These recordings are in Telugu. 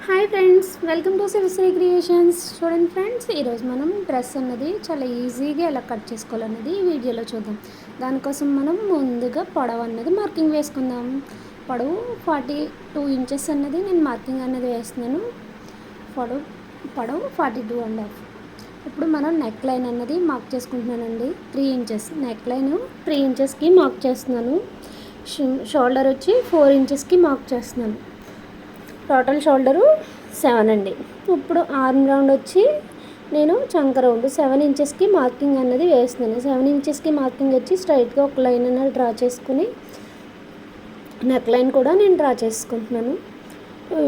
Hi friends, welcome to Sivasri creations. చూడండి ఫ్రెండ్స్, ఈరోజు మనం డ్రెస్ అన్నది చాలా ఈజీగా ఎలా కట్ చేసుకోవాలన్నది ఈ వీడియోలో చూద్దాం. దానికోసం మనం ముందుగా పొడవు అన్నది మార్కింగ్ వేసుకుందాం. పొడవు 42 ఇంచెస్ అన్నది నేను మార్కింగ్ అన్నది వేస్తున్నాను. పొడవు 42.5. ఇప్పుడు మనం నెక్ లైన్ అన్నది మార్క్ చేసుకుంటున్నానండి. 3 ఇంచెస్ నెక్ లైన్ 3 ఇంచెస్కి మార్క్ చేస్తున్నాను. షోల్డర్ వచ్చి 4 ఇంచెస్కి మార్క్ చేస్తున్నాను. టోటల్ షోల్డరు 7 అండి. ఇప్పుడు ఆర్మ్ రౌండ్ వచ్చి నేను చంక రౌండ్ 7 ఇంచెస్కి మార్కింగ్ అన్నది వేస్తున్నాను. 7 ఇంచెస్కి మార్కింగ్ వచ్చి స్ట్రైట్గా ఒక లైన్ అన్నది డ్రా చేసుకుని నెక్ లైన్ కూడా నేను డ్రా చేసుకుంటున్నాను.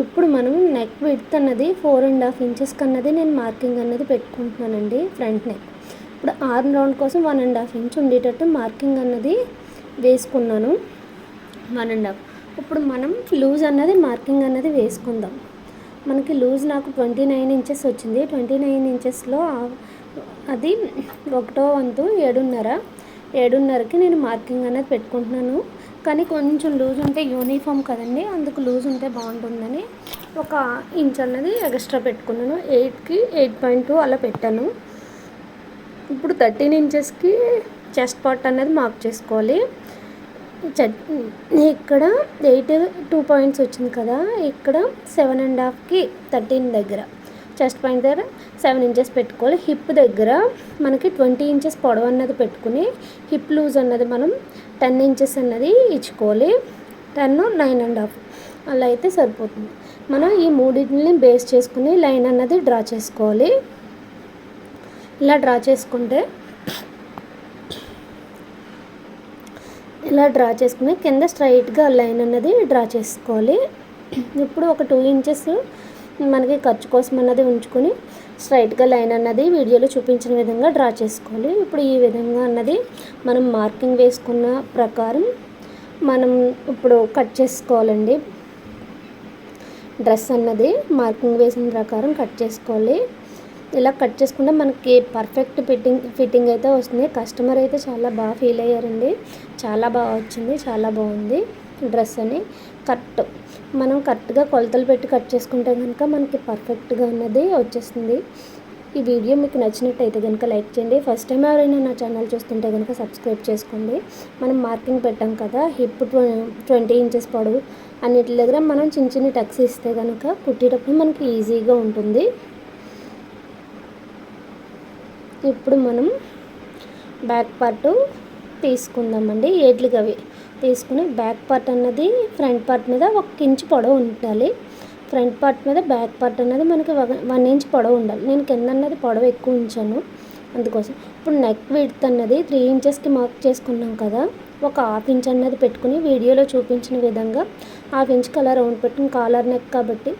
ఇప్పుడు మనం నెక్ విడ్త్ అన్నది 4.5 ఇంచెస్కి అన్నది నేను మార్కింగ్ అన్నది పెట్టుకుంటున్నానండి. ఫ్రంట్ నెక్ ఇప్పుడు ఆర్మ్ రౌండ్ కోసం 1.5 ఇంచ్ ఉండేటట్టు మార్కింగ్ అన్నది వేసుకున్నాను. 1.5. ఇప్పుడు మనం లూజ్ అన్నది మార్కింగ్ అన్నది వేసుకుందాం. మనకి లూజ్ నాకు 29 ఇంచెస్ వచ్చింది. 29 ఇంచెస్లో అది 1/4 వంతు 7.5కి నేను మార్కింగ్ అనేది పెట్టుకుంటున్నాను. కానీ కొంచెం లూజ్ ఉంటే యూనిఫామ్ కదండి, అందుకు లూజ్ ఉంటే బాగుంటుందని 1 ఇంచ్ అన్నది ఎక్స్ట్రా పెట్టుకున్నాను. 8కి 8.2 అలా పెట్టాను. ఇప్పుడు 13 ఇంచెస్కి చెస్ట్ పార్ట్ అన్నది మార్క్ చేసుకోవాలి. ఇక్కడ 2 పాయింట్స్ వచ్చింది కదా, ఇక్కడ 7.5కి 13 దగ్గర చెస్ట్ పాయింట్ దగ్గర 7 ఇంచెస్ పెట్టుకోవాలి. హిప్ దగ్గర మనకి 20 ఇంచెస్ పొడవు అన్నది పెట్టుకుని హిప్ లూజ్ అన్నది మనం 10 ఇంచెస్ అన్నది ఇచ్చుకోవాలి. 10, 9.5 అలా అయితే సరిపోతుంది. మనం ఈ మూడింటిని బేస్ చేసుకుని లైన్ అన్నది డ్రా చేసుకోవాలి. ఇలా డ్రా చేసుకుని కింద స్ట్రైట్గా లైన్ అన్నది డ్రా చేసుకోవాలి. ఇప్పుడు ఒక 2 ఇంచెస్ మనకి ఖర్చు కోసం అన్నది ఉంచుకొని స్ట్రైట్గా లైన్ అన్నది వీడియోలో చూపించిన విధంగా డ్రా చేసుకోవాలి. ఇప్పుడు ఈ విధంగా అన్నది మనం మార్కింగ్ వేసుకున్న ప్రకారం మనం ఇప్పుడు కట్ చేసుకోవాలండి. డ్రెస్ అన్నది మార్కింగ్ వేసిన ప్రకారం కట్ చేసుకోవాలి. ఇలా కట్ చేసుకుంటే మనకి పర్ఫెక్ట్ ఫిట్టింగ్ అయితే వస్తుంది. కస్టమర్ అయితే చాలా బాగా ఫీల్ అయ్యారండి. చాలా బాగా వచ్చింది, చాలా బాగుంది డ్రెస్ అని. మనం కరెక్ట్గా కొలతలు పెట్టి కట్ చేసుకుంటే కనుక మనకి పర్ఫెక్ట్గా అన్నది వచ్చేస్తుంది. ఈ వీడియో మీకు నచ్చినట్టయితే కనుక లైక్ చేయండి. ఫస్ట్ టైం ఎవరైనా నా ఛానల్ చూస్తుంటే కనుక సబ్స్క్రైబ్ చేసుకోండి. మనం మార్కింగ్ పెట్టాం కదా, హిప్ 20 ఇంచెస్ పొడవు అన్నిటి దగ్గర మనం చిన్న చిన్న టక్స్ ఇస్తే కనుక కుట్టేటప్పుడు మనకి ఈజీగా ఉంటుంది. ఇప్పుడు మనం బ్యాక్ పార్ట్ తీసుకుందామండి. ఏట్లకి అవి తీసుకుని బ్యాక్ పార్ట్ అన్నది ఫ్రంట్ పార్ట్ మీద 1 ఇంచ్ పొడవు ఉండాలి. ఫ్రంట్ పార్ట్ మీద బ్యాక్ పార్ట్ అన్నది మనకి 1 ఇంచ్ పొడవు ఉండాలి. నేను కింద అన్నది పొడవు ఎక్కువ ఉంచాను అందుకోసం. ఇప్పుడు నెక్ విడ్త్ అన్నది 3 ఇంచెస్కి మార్క్ చేసుకున్నాం కదా, 1/2 ఇంచ్ అన్నది పెట్టుకుని వీడియోలో చూపించిన విధంగా 1/2 ఇంచ్కి అలా రౌండ్ పెట్టుకుని కాలర్ నెక్ కాబట్టి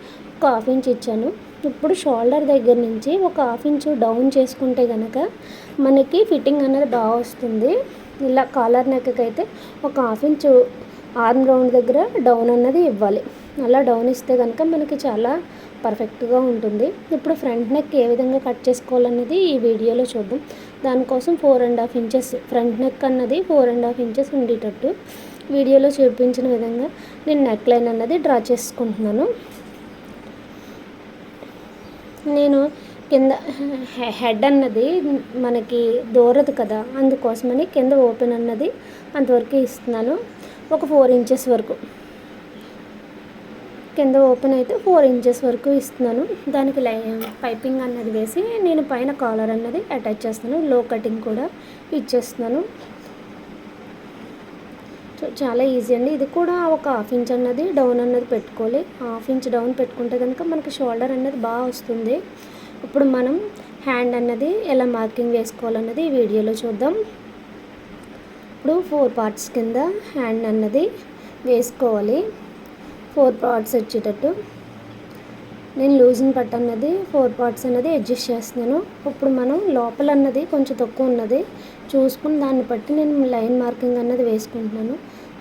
1/2 ఇంచ్ ఇచ్చాను. ఇప్పుడు షోల్డర్ దగ్గర నుంచి 1/2 ఇంచ్ డౌన్ చేసుకుంటే కనుక మనకి ఫిట్టింగ్ అనేది బాగా వస్తుంది. ఇలా కాలర్ నెక్కి అయితే 1/2 ఇంచ్ ఆర్మ్ రౌండ్ దగ్గర డౌన్ అన్నది ఇవ్వాలి. అలా డౌన్ ఇస్తే కనుక మనకి చాలా పర్ఫెక్ట్గా ఉంటుంది. ఇప్పుడు ఫ్రంట్ నెక్ ఏ విధంగా కట్ చేసుకోవాలన్నది ఈ వీడియోలో చూద్దాం. దానికోసం 4.5 ఇంచెస్ ఫ్రంట్ నెక్ అన్నది 4.5 ఇంచెస్ ఉండేటట్టు వీడియోలో చూపించిన విధంగా నేను నెక్ లైన్ అన్నది డ్రా చేసుకుంటున్నాను. నేను కింద హెడ్ అన్నది మనకి దూరదు కదా, అందుకోసమని కింద ఓపెన్ అన్నది అంతవరకు ఇస్తున్నాను. ఒక 4 ఇంచెస్ వరకు కింద ఓపెన్ అయితే 4 ఇంచెస్ వరకు ఇస్తున్నాను. దానికి పైపింగ్ అన్నది వేసి నేను పైన కాలర్ అన్నది అటాచ్ చేస్తాను. లో కటింగ్ కూడా ఇచ్చేస్తున్నాను. చాలా ఈజీ అండి. ఇది కూడా 1/2 ఇంచ్ అన్నది డౌన్ అన్నది పెట్టుకోవాలి. 1/2 ఇంచ్ డౌన్ పెట్టుకుంటే కనుక మనకి షోల్డర్ అన్నది బాగా వస్తుంది. ఇప్పుడు మనం హ్యాండ్ అన్నది ఎలా మార్కింగ్ వేసుకోవాలన్నది ఈ వీడియోలో చూద్దాం. ఇప్పుడు 4 పార్ట్స్ కింద హ్యాండ్ అన్నది వేసుకోవాలి. 4 పార్ట్స్ వచ్చేటట్టు నేను లూజింగ్ పట్ట అన్నది 4 పార్ట్స్ అన్నది అడ్జస్ట్ చేస్తున్నాను. ఇప్పుడు మనం లోపల అన్నది కొంచెం తక్కువ ఉన్నది చూసుకుని దాన్ని బట్టి నేను లైన్ మార్కింగ్ అన్నది వేసుకుంటున్నాను.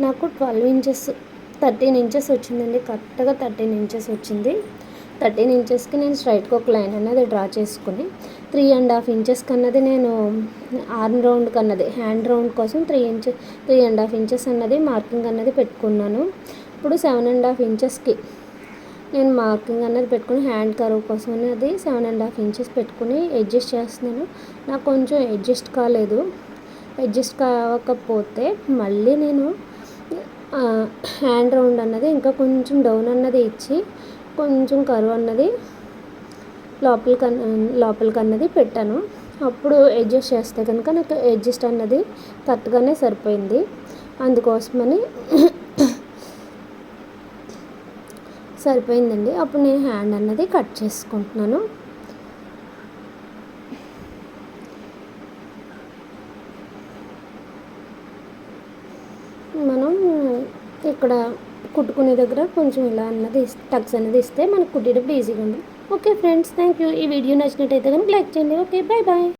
నాకు 12 ఇంచెస్ 13 ఇంచెస్ వచ్చిందండి. కరెక్ట్గా 13 ఇంచెస్ వచ్చింది. 13 ఇంచెస్కి నేను స్ట్రైట్గా ఒక లైన్ అన్నది డ్రా చేసుకుని 3.5 ఇంచెస్కి అన్నది నేను ఆర్మ్ రౌండ్ కన్నది హ్యాండ్ రౌండ్ కోసం 3.5 ఇంచెస్ అన్నది మార్కింగ్ అన్నది పెట్టుకున్నాను. ఇప్పుడు 7.5 ఇంచెస్కి నేను మార్కింగ్ అనేది పెట్టుకుని హ్యాండ్ కర్వ్ కోసం అనేది 7.5 ఇంచెస్ పెట్టుకుని అడ్జస్ట్ చేస్తున్నాను. నాకు కొంచెం అడ్జస్ట్ కాలేదు. అడ్జస్ట్ కావకపోతే మళ్ళీ నేను హ్యాండ్ రౌండ్ అన్నది ఇంకా కొంచెం డౌన్ అన్నది ఇచ్చి కొంచెం కర్వ్ అన్నది లోపలికి అన్నది పెట్టాను. అప్పుడు అడ్జస్ట్ చేస్తే కనుక నాకు అడ్జస్ట్ అన్నది కరెక్ట్గానే సరిపోయింది. అందుకోసమని సరిపోయిందండి. అప్పుడు నేను హ్యాండ్ అన్నది కట్ చేసుకుంటున్నాను. మనం ఇక్కడ కుట్టుకునే దగ్గర కొంచెం ఇలా అన్నది టక్స్ అనేది ఇస్తే మనకు కుట్టేటప్పుడు ఈజీగా ఉంది. Okay friends, thank you. ఈ వీడియో నచ్చినట్టయితే కనుక లైక్ చేయండి. Okay, bye bye.